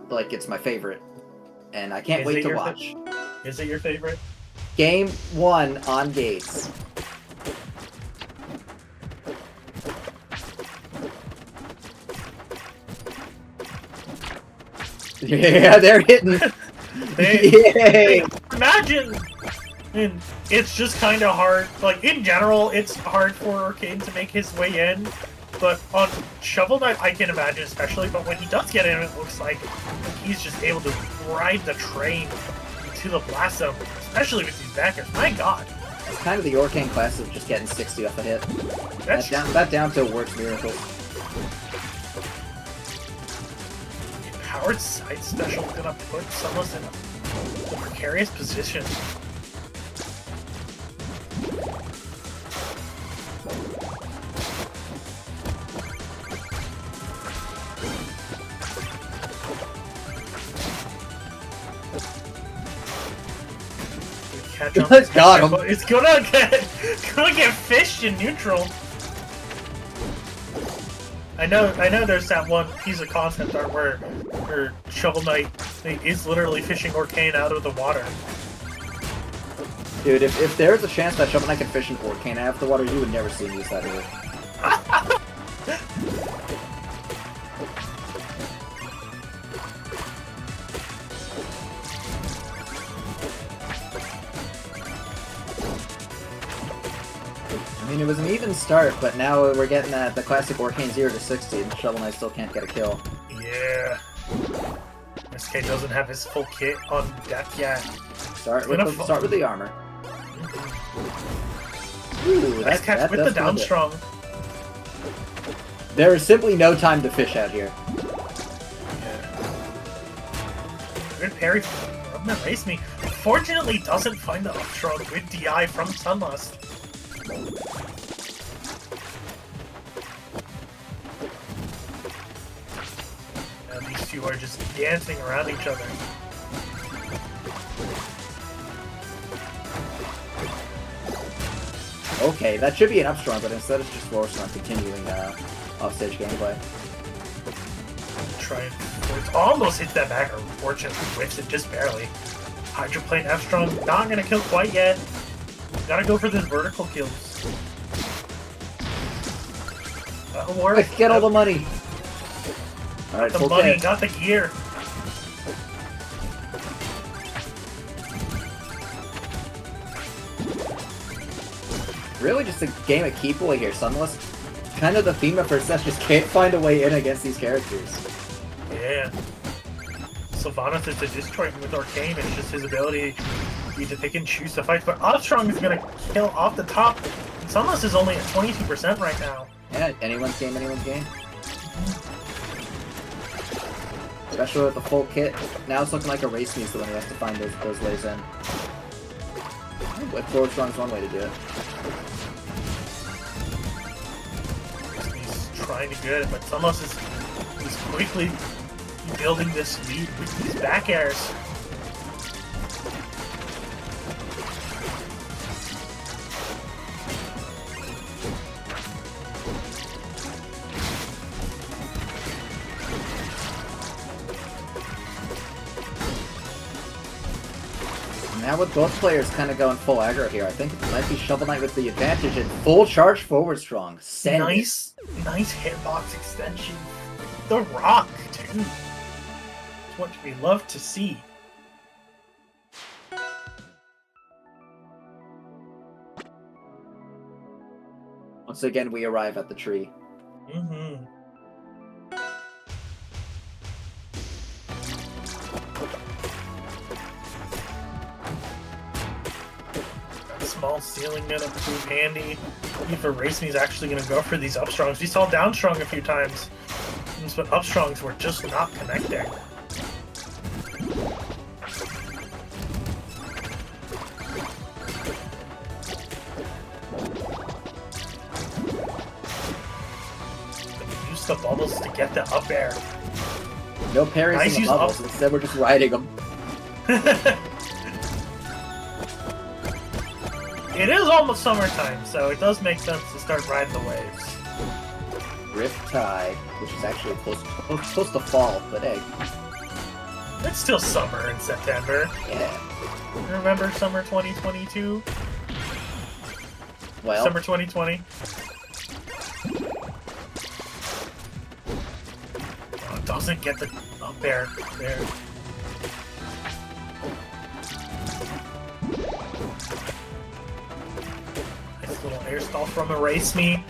like it's my favorite, and I can't wait to watch. Is it your favorite? Game 1 on Gates. Yeah, they're hitting. Imagine. And it's just kind of hard. Like in general, it's hard for Orcane to make his way in. But on Shovel Knight, I can imagine, especially. But when he does get in, it looks like he's just able to ride the train to the blast zone, especially with these backers. My God. It's kind of the Orcane class of just getting 60 off a hit. That down tilt works miracles. Powered side special is gonna put Sunlust in a precarious position. Catch up. Got him. It's gonna get fished in neutral. I know. There's that one piece of concept art where Shovel Knight is literally fishing Orcane out of the water. Dude, if there's a chance that Shovel Knight can fish an Orcane out of the water, you would never see me use that here. I mean, it was an even start, but now we're getting the classic Orcane 0 to 60, and Shovel Knight still can't get a kill. Yeah. SK doesn't have his full kit on deck yet. Start with the armor. Ooh, nice catch with the down strong. There is simply no time to fish out here. Yeah. Good parry from the Race Me. Fortunately, doesn't find the up strong with DI from Sunlust. Now these two are just dancing around each other. Okay, that should be an up strong, but instead it's just forced on continuing offstage gameplay. Trying, it almost hits that back, or fortunately whiffs it just barely. Hydroplane F strong, not gonna kill quite yet. Gotta go for those vertical kills. That'll work. Get all the money. Alright, got the money, got the gear. Really just a game of keep away here. Sunlust, kind of the theme of her set, just can't find a way in against these characters. Yeah. Sylvanas is a destroy with Orcane, it's just his ability to pick and choose the fights, but Armstrong is gonna kill off the top. Sunlust is only at 22% right now. Yeah, anyone's game, anyone's game. Especially with the full kit. Now it's looking like a race me's the one who has to find those ways in. With forward strong is one way to do it. He's trying to get it, but Sunlust is quickly building this lead with these back airs. Now with both players kind of going full aggro here, I think it might be Shovel Knight with the advantage and full charge forward strong. Send nice hitbox extension. The Rock, too. It's what we love to see. Once again, we arrive at the tree. Mm-hmm. Small ceiling gonna prove handy. If a race me's actually gonna go for these upstrongs. We saw downstrong a few times, but upstrongs were just not connecting. Use the bubbles to get the up air. No parries nice in the bubbles, instead we're just riding them. It is almost summertime, so it does make sense to start riding the waves. Rift Tide, which is actually close to fall, but hey. It's still summer in September. Yeah. Remember summer 2022? Well. Summer 2020? Oh, it doesn't get the... Oh, there. Nice little air stall from Erase Me.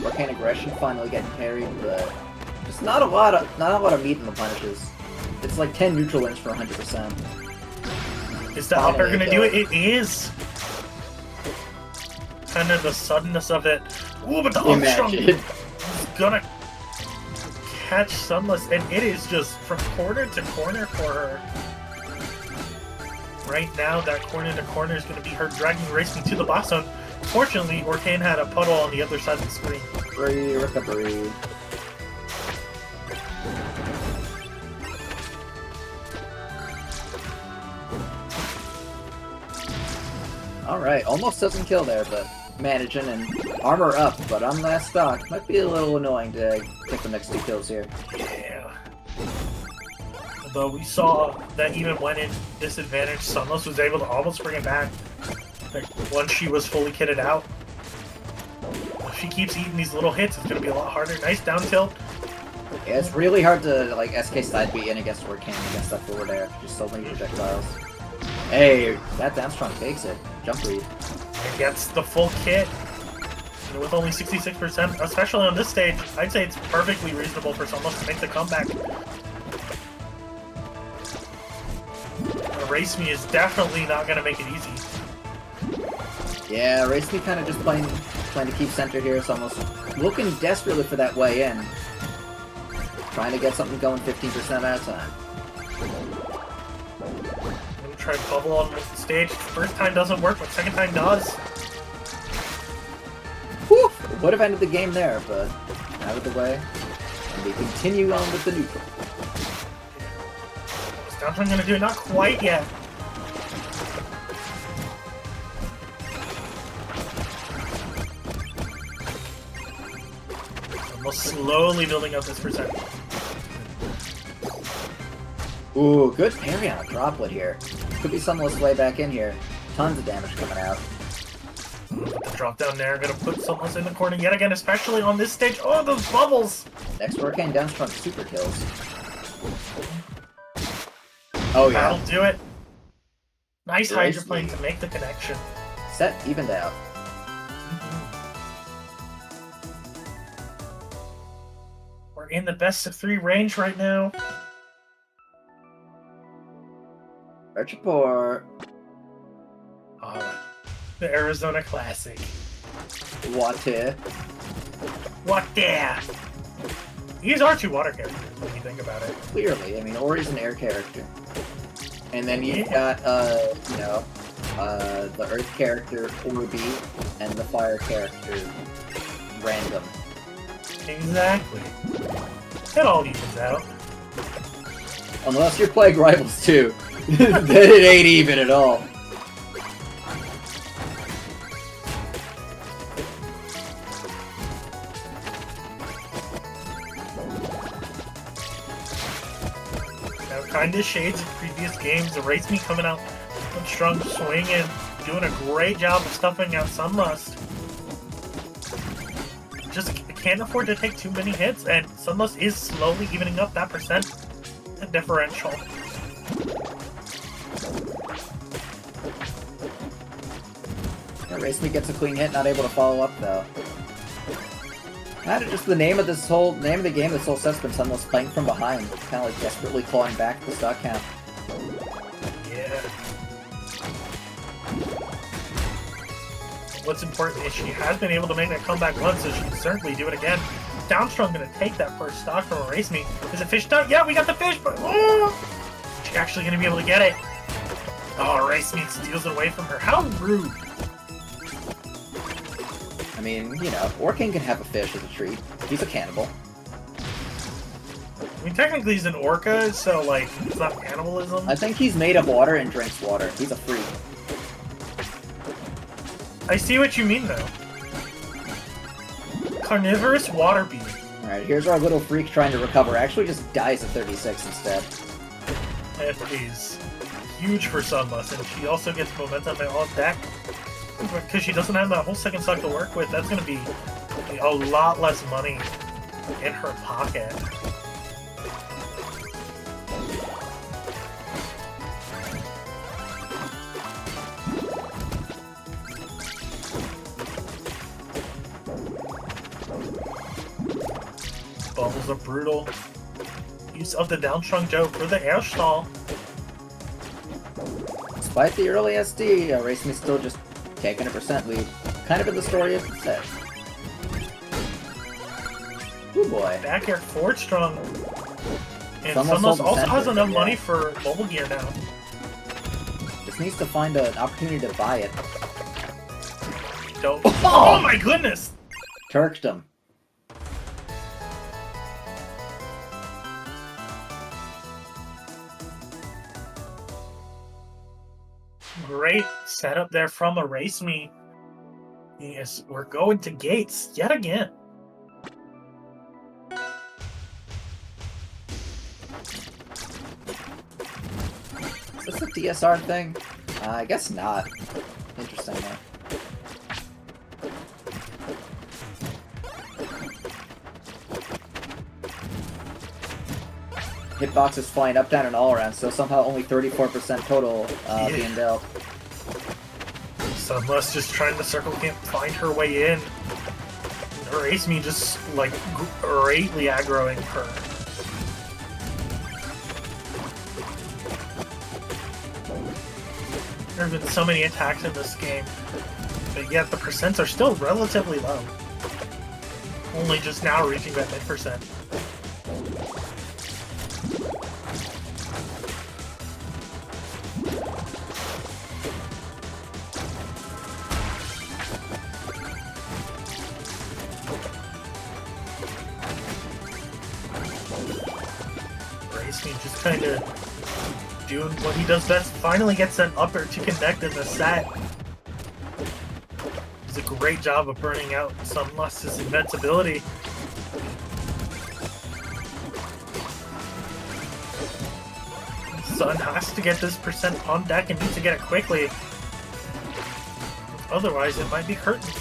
Orcane aggression finally getting carried, but just not a lot of meat in the punishes. It's like 10 neutral wins for 100%. Is the upper gonna do it? It is! Kind of the suddenness of it. Ooh, but the Armstrong is gonna catch Sunlust, and it is just from corner to corner for her. Right now, that corner to corner is gonna be her dragging Racing to the box zone. Fortunately, Orcane had a puddle on the other side of the screen. Free recovery. Alright, almost doesn't kill there, but managing and armor up, but on last stock. Might be a little annoying to get the next 2 kills here. Yeah. Although we saw that even when in disadvantage, Sunlust was able to almost bring it back. Like, once she was fully kitted out. If she keeps eating these little hits, it's going to be a lot harder. Nice down tilt. Yeah, it's really hard to, like, SK side beat in against Orcane against that forward air. Just so many projectiles. Hey, that down strong takes it. Jump read. It gets the full kit. And with only 66%, especially on this stage, I'd say it's perfectly reasonable for someone to make the comeback. Erase Me is definitely not going to make it easy. Yeah, Race Me kind of just playing to keep center here. It's almost looking desperately for that way in. Trying to get something going 15% at a time. I'm going to try to bubble on the stage. First time doesn't work, but second time does. Whew! Would have ended the game there, but out of the way. And we continue on with the neutral. What's Downtown going to do? Not quite yet. Almost slowly building up this percentage. Ooh, good parry on a droplet here. Could be Sunlust way back in here. Tons of damage coming out. The drop down there, gonna put Sunlust in the corner yet again, especially on this stage. Oh, those bubbles! Next Orcane down strong super kills. Oh yeah. That'll do it. Nice hydroplane to make the connection. Set evened out. We're in the best of 3 range right now. Report. The Arizona Classic. What? What there? These are 2 water characters when you think about it. Clearly, I mean, Ori's an air character. And then you've got, you know, the Earth character, Orby, and the Fire character, Random. Exactly. It all evens out. Unless you're playing Rivals too. Then it ain't even at all. Now, kinda shades of previous games. Erase Me coming out with strong swing and doing a great job of stuffing out Sunlust. Just can't afford to take too many hits, and Sunlust is slowly evening up that percent differential. Race Me gets a clean hit, not able to follow up though. Kind of just the name of the game. This whole set's been Sunlust playing from behind, kind of like desperately clawing back the stock count. Yeah. What's important is she has been able to make that comeback once, so she can certainly do it again. Downstrong gonna take that first stock from Erase Me. Is it fish done? Yeah, we got the fish, but she actually gonna be able to get it. Oh, Erase Me steals it away from her. How rude. I mean, you know, Orcane can have a fish as a treat. He's a cannibal. I mean, technically he's an orca, so, like, it's not cannibalism. I think he's made of water and drinks water. He's a freak. I see what you mean, though. Carnivorous water being. Alright, here's our little freak trying to recover. Actually just dies at 36 instead. And is huge for Sunlust, and she also gets momentum on deck. Because she doesn't have that whole second stock to work with, that's going to be a lot less money in her pocket. Bubbles are brutal. Use of the downstrung Joe for the air stall. Despite the early SD, Racing is still just taking a percent lead. Kind of in the story as it said. Ooh boy. Back air forward strong. And Sunlust Sunlust also has enough yeah. money for mobile gear now. Just needs to find an opportunity to buy it. Don't. Oh my goodness! Turked him. Great setup there from Erase Me. Yes, we're going to gates yet again. Is this a DSR thing? I guess not. Interesting though. Hitbox is flying up, down, and all around, so somehow only 34% total being dealt. Sunlust just trying to circle can't find her way in. Erase Me just, like, greatly aggroing her. There have been so many attacks in this game, but yet the percents are still relatively low. Only just now reaching that mid-percent. Just kind of doing what he does best. Finally gets an upper to connect in the set. Does a great job of burning out Sunlust's invincibility. Sun has to get this percent on deck and needs to get it quickly. Otherwise, it might be curtains.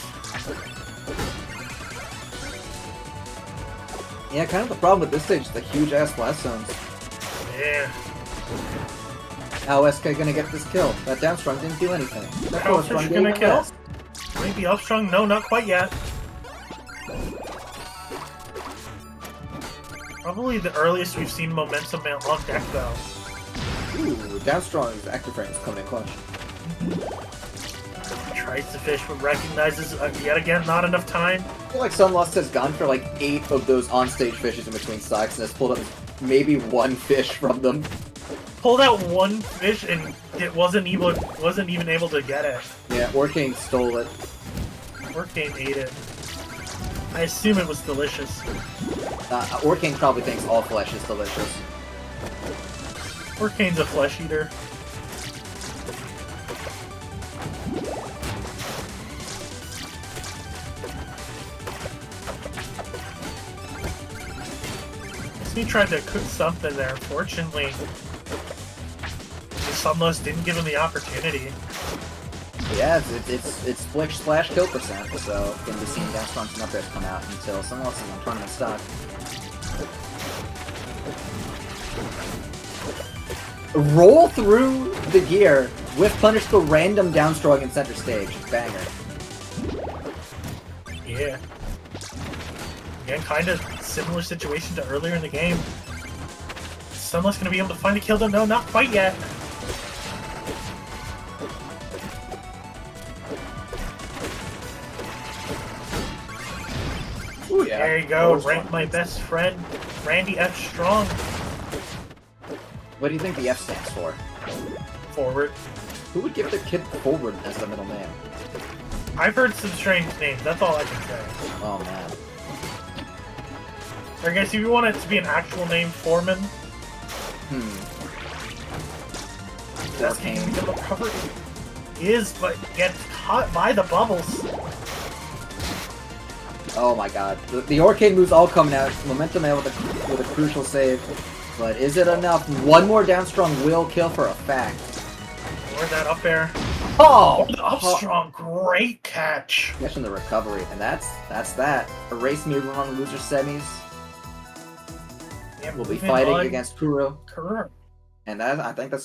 Yeah, kind of the problem with this stage is the huge-ass blast zones. Yeah. How is SK gonna get this kill? That downstrung didn't do anything. That How is forward she gonna kill? best. Maybe upstrung? No, not quite yet. Probably the earliest we've seen momentum on deck, though. Ooh, downstrung's active frame is coming in clutch. Tries to fish, but recognizes yet again not enough time. I feel like Sunlust has gone for like 8 of those on-stage fishes in between stocks and has pulled up maybe 1 fish from them. Pulled out 1 fish and it wasn't even able to get it. Yeah, Orcane stole it. Orcane ate it. I assume it was delicious. Orcane probably thinks all flesh is delicious. Orcane's a flesh eater. He tried to cook something there. Unfortunately, Sunlust didn't give him the opportunity. Yeah, it's splish slash kill percent, so gonna be seeing downstrungs and up there come out until Sunlust is on tournament stock. Roll through the gear with punish the random downstrung in center stage. Banger. Yeah. Again, kind of similar situation to earlier in the game. Sunlust gonna be able to find a kill though? No, not quite yet. Ooh, yeah. There you go, rank my best friend, Randy F. Strong. What do you think the F stands for? Forward. Who would give the kid forward as the middle name? I've heard some strange names, that's all I can say. Oh man. I guess if you want it to be an actual name, Foreman. That's Orcane. going to be recovered. Is, but gets caught by the bubbles. Oh my god. The Orcane moves all coming out. Momentum out with a crucial save. But is it enough? One more down strong will kill for a fact. Where's that up air? Oh! The up strong, great catch. Catching the recovery, and that's that. Erase me on the loser semis. Yeah, We'll be moving fighting on. against Kuro. Correct. And that I think that's